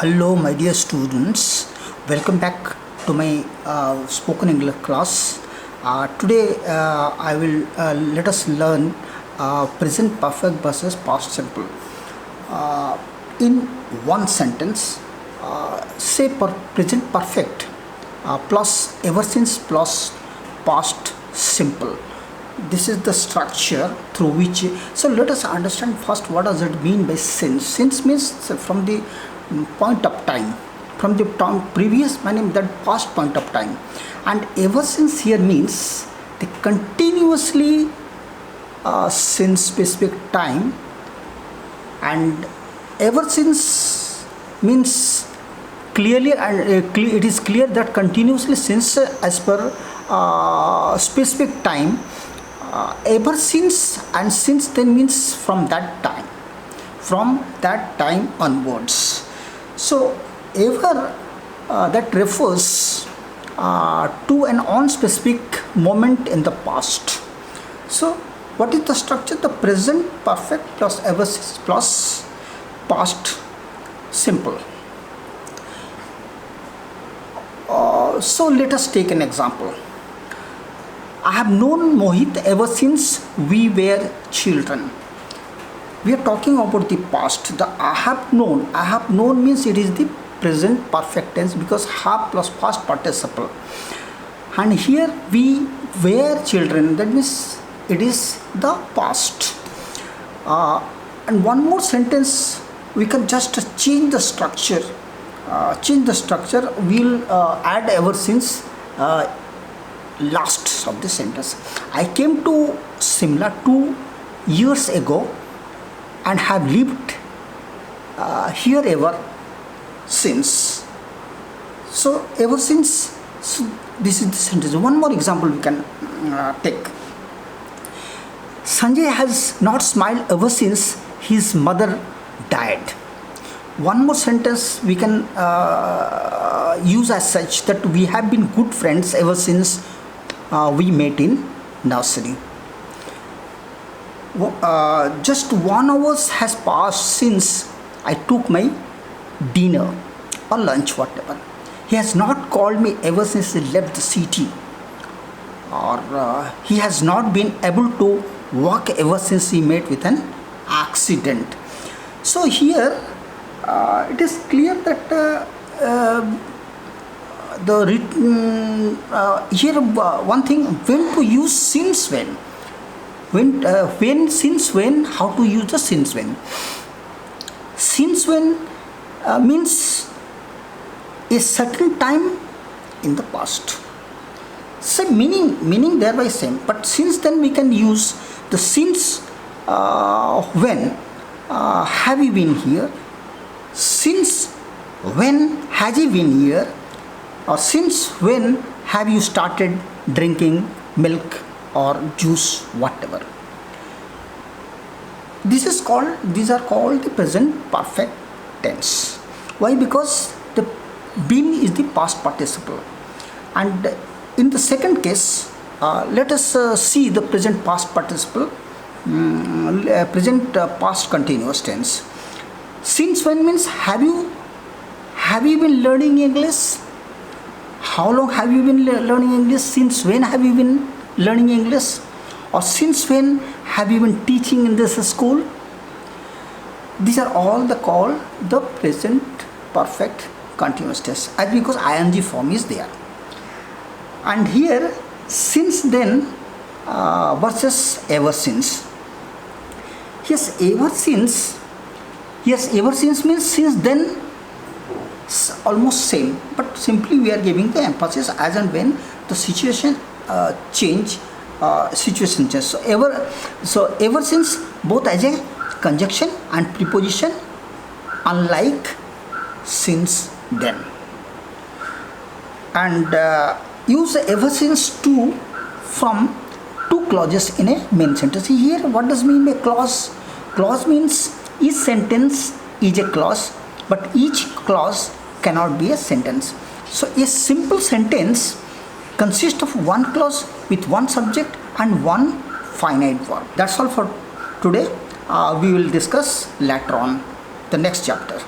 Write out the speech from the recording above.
Hello, my dear students. Welcome back to my spoken English class. Today, I will let us learn present perfect versus past simple. In one sentence, say present perfect plus ever since plus past simple. This is the structure through which. So let us understand first what does it mean by since. Since means from the point of time, from the time previous, meaning that past point of time, and ever since here means the continuously since specific time, and ever since means clearly, and it is clear that continuously since as per specific time, ever since, and since then means from that time onwards. So ever that refers to an unspecific moment in the past. So what is the structure? The present perfect plus ever since plus past simple. So let us take an example. I have known Mohit ever since we were children. We are talking about the past. The I have known means it is the present perfect tense because have plus past participle. And here we were children, that means it is the past. And one more sentence, we can just change the structure. We'll add ever since last of the sentence. I came to Simla 2 years ago and have lived here ever since. So ever since, so this is the sentence. One more example we can take. Sanjay has not smiled ever since his mother died. One more sentence we can use as such, that we have been good friends ever since we met in nursery. Just 1 hour has passed since I took my dinner or lunch, whatever. He has not called me ever since he left the city, or he has not been able to walk ever since he met with an accident. So here it is clear that the written here one thing, when to use since when since when, how to use the since when. Since when means a certain time in the past. So meaning thereby same, but since then we can use the since when have you been here, since when has he been here, or since when have you started drinking milk or juice, whatever. These are called the present perfect tense. Why? Because the been is the past participle. And in the second case, let us see the present past participle, present past continuous tense. Since when means have you been learning English? How long have you been learning English? Since when have you been learning English? Or since when have you been teaching in this school? These are all called the present perfect continuous tense, as because ing form is there. And here since then versus ever since. Yes, ever since means since then, almost same, but simply we are giving the emphasis as and when the situation change. So ever since both as a conjunction and preposition, unlike since then. And use ever since to from two clauses in a main sentence. Here what does mean by clause? Clause means each sentence is a clause, but each clause cannot be a sentence. So a simple sentence consists of one clause with one subject and one finite verb. That's all for today. We will discuss later on the next chapter.